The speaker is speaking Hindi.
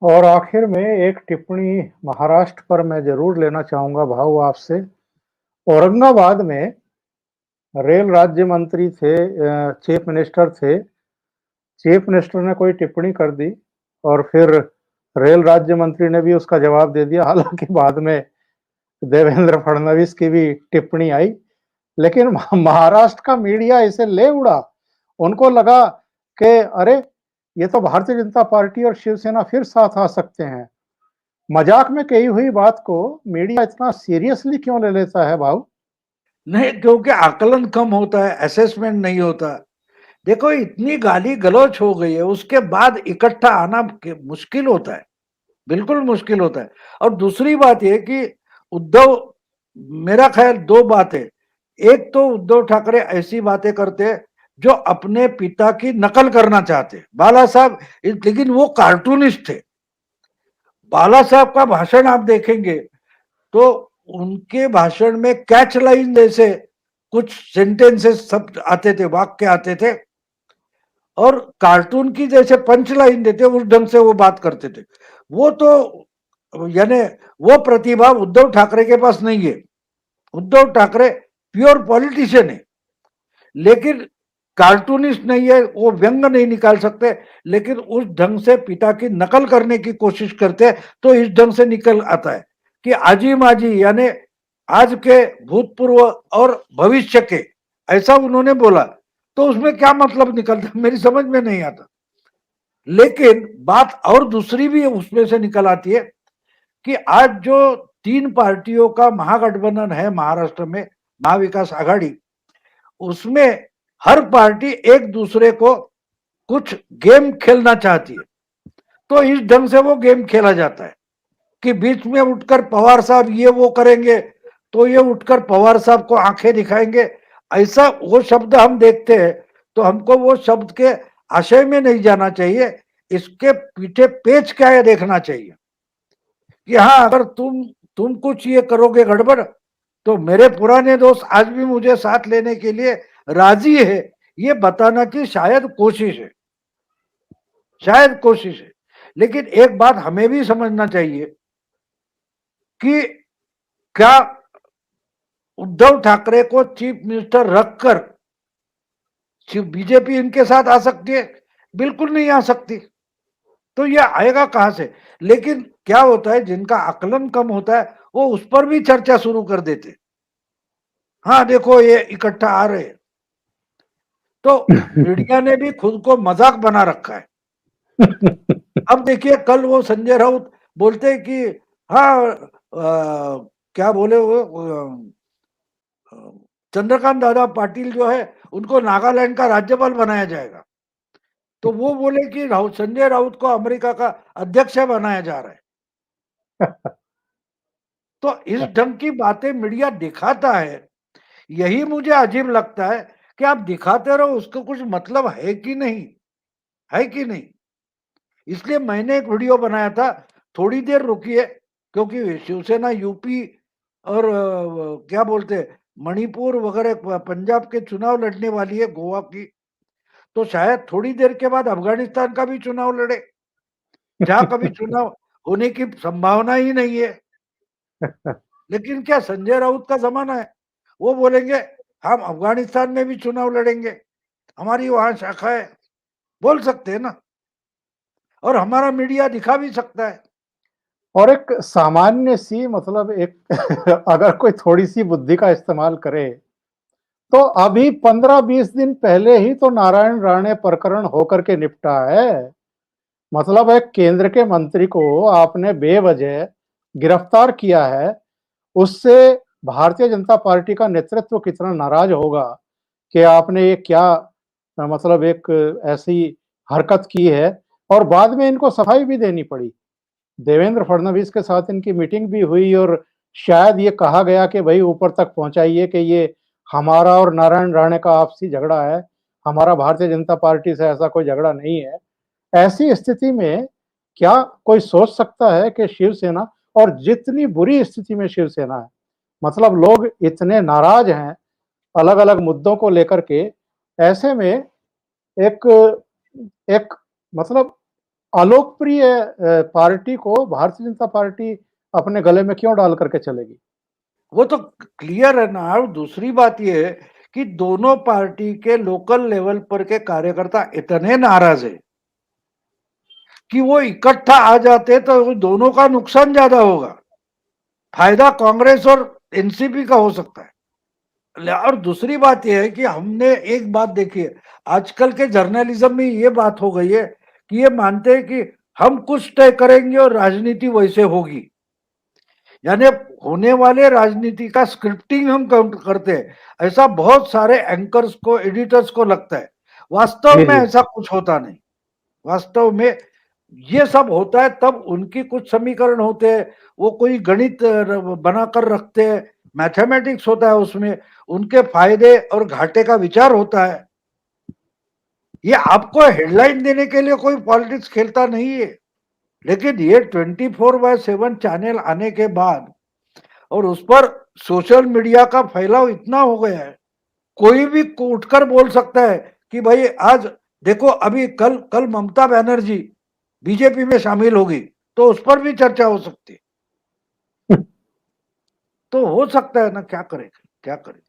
और आखिर में एक टिप्पणी महाराष्ट्र पर मैं जरूर लेना चाहूंगा भाऊ आपसे। औरंगाबाद में रेल राज्य मंत्री थे, चीफ मिनिस्टर थे। चीफ मिनिस्टर ने कोई टिप्पणी कर दी और फिर रेल राज्य मंत्री ने भी उसका जवाब दे दिया। हालांकि बाद में देवेंद्र फडणवीस की भी टिप्पणी आई, लेकिन महाराष्ट्र का मीडिया इसे ले उड़ा। उनको लगा कि अरे, ये तो भारतीय जनता पार्टी और शिवसेना फिर साथ आ सकते हैं। मजाक में कही हुई बात को मीडिया इतना सीरियसली क्यों ले लेता है भाऊ? नहीं, क्योंकि आकलन कम होता है, असेसमेंट नहीं होता। देखो, इतनी गाली गलौच हो गई है, उसके बाद इकट्ठा आना मुश्किल होता है, बिल्कुल मुश्किल होता है। और दूसरी बात यह कि उद्धव, मेरा ख्याल दो बातें। एक तो उद्धव ठाकरे ऐसी बातें करते जो अपने पिता की नकल करना चाहते, बाला साहब, लेकिन वो कार्टूनिस्ट थे। बाला साहब का भाषण आप देखेंगे तो उनके भाषण में कैच लाइन जैसे कुछ सेंटेंसेस सब आते थे, वाक्य आते थे, और कार्टून की जैसे पंच लाइन देते उस ढंग से वो बात करते थे। वो तो यानी वो प्रतिभा उद्धव ठाकरे के पास नहीं है। उद्धव ठाकरे प्योर पॉलिटिशियन है, लेकिन कार्टूनिस्ट नहीं है, वो व्यंग नहीं निकाल सकते, लेकिन उस ढंग से पिता की नकल करने की कोशिश करते तो इस ढंग से निकल आता है कि आजी माजी, यानी आज के, भूतपूर्व और भविष्य के, ऐसा उन्होंने बोला। तो उसमें क्या मतलब निकलता, मेरी समझ में नहीं आता। लेकिन बात और दूसरी भी उसमें से निकल आती है कि आज जो तीन पार्टियों का महागठबंधन है महाराष्ट्र में, महाविकास आघाड़ी, उसमें हर पार्टी एक दूसरे को कुछ गेम खेलना चाहती है। तो इस ढंग से वो गेम खेला जाता है कि बीच में उठकर पवार साहब ये वो करेंगे, तो ये उठकर पवार साहब को आंखें दिखाएंगे। ऐसा वो शब्द हम देखते हैं तो हमको वो शब्द के आशय में नहीं जाना चाहिए, इसके पीछे पेच क्या है देखना चाहिए कि हाँ, अगर तुम कुछ ये करोगे गड़बड़, तो मेरे पुराने दोस्त आज भी मुझे साथ लेने के लिए राजी है, ये बताना की शायद कोशिश है, शायद कोशिश है। लेकिन एक बात हमें भी समझना चाहिए कि क्या उद्धव ठाकरे को चीफ मिनिस्टर रखकर बीजेपी इनके साथ आ सकती है? बिल्कुल नहीं आ सकती। तो ये आएगा कहां से? लेकिन क्या होता है, जिनका आकलन कम होता है वो उस पर भी चर्चा शुरू कर देते, हाँ देखो ये इकट्ठा आ रहे हैं। तो मीडिया ने भी खुद को मजाक बना रखा है। अब देखिए, कल वो संजय राउत बोलते हैं कि हाँ, क्या बोले वो, चंद्रकांत दादा पाटिल जो है उनको नागालैंड का राज्यपाल बनाया जाएगा। तो वो बोले कि संजय राउत को अमेरिका का अध्यक्ष बनाया जा रहा है। तो इस ढंग की बातें मीडिया दिखाता है। यही मुझे अजीब लगता है कि आप दिखाते रहो, उसका कुछ मतलब है कि नहीं, है कि नहीं। इसलिए मैंने एक वीडियो बनाया था, थोड़ी देर रुकिए, क्योंकि शिवसेना यूपी और क्या बोलते हैं, मणिपुर वगैरह पंजाब के चुनाव लड़ने वाली है, गोवा की। तो शायद थोड़ी देर के बाद अफगानिस्तान का भी चुनाव लड़े, जहां कभी चुनाव होने की संभावना ही नहीं है। लेकिन क्या संजय राउत का जमाना है, वो बोलेंगे हम अफगानिस्तान में भी चुनाव लड़ेंगे, हमारी वहां शाखा है, बोल सकते हैं ना, और हमारा मीडिया दिखा भी सकता है। और एक सामान्य सी, मतलब एक अगर कोई थोड़ी सी बुद्धि का इस्तेमाल करे तो अभी 15-20 दिन पहले ही तो नारायण राणे प्रकरण होकर के निपटा है। मतलब एक केंद्र के मंत्री को आपने बेवजह गिरफ्तार किया है। उससे भारतीय जनता पार्टी का नेतृत्व कितना नाराज होगा कि आपने ये क्या, मतलब एक ऐसी हरकत की है। और बाद में इनको सफाई भी देनी पड़ी। देवेंद्र फडणवीस के साथ इनकी मीटिंग भी हुई और शायद ये कहा गया कि भाई ऊपर तक पहुंचाइए कि ये हमारा और नारायण राणे का आपसी झगड़ा है, हमारा भारतीय जनता पार्टी से ऐसा कोई झगड़ा नहीं है। ऐसी स्थिति में क्या कोई सोच सकता है कि शिवसेना, और जितनी बुरी स्थिति में शिवसेना है, मतलब लोग इतने नाराज हैं अलग अलग मुद्दों को लेकर के, ऐसे में एक एक मतलब अलोकप्रिय पार्टी को भारतीय जनता पार्टी अपने गले में क्यों डाल करके चलेगी? वो तो क्लियर है ना। और दूसरी बात ये है कि दोनों पार्टी के लोकल लेवल पर के कार्यकर्ता इतने नाराज है कि वो इकट्ठा आ जाते तो दोनों का नुकसान ज्यादा होगा। फायदा कांग्रेस और एनसीपी का हो सकता है। और दूसरी बात यह है कि हमने एक बात देखी है, आजकल के जर्नलिज्म में ये बात हो गई है कि ये मानते हैं कि हम कुछ तय करेंगे और राजनीति वैसे होगी। यानी होने वाले राजनीति का स्क्रिप्टिंग हम काउंट करते हैं, ऐसा बहुत सारे एंकर्स को, एडिटर्स को लगता है। वास्तव जी, में जी। ऐसा कुछ होता नहीं। वास्तव में ये सब होता है तब उनकी कुछ समीकरण होते हैं, वो कोई गणित बनाकर रखते हैं, मैथमेटिक्स होता है उसमें, उनके फायदे और घाटे का विचार होता है। ये आपको हेडलाइन देने के लिए कोई पॉलिटिक्स खेलता नहीं है। लेकिन ये 24/7 चैनल आने के बाद और उस पर सोशल मीडिया का फैलाव इतना हो गया है, कोई भी उठकर बोल सकता है कि भाई आज देखो, अभी कल कल ममता बनर्जी बीजेपी में शामिल होगी, तो उस पर भी चर्चा हो सकती है। तो हो सकता है ना, क्या करें, क्या करें।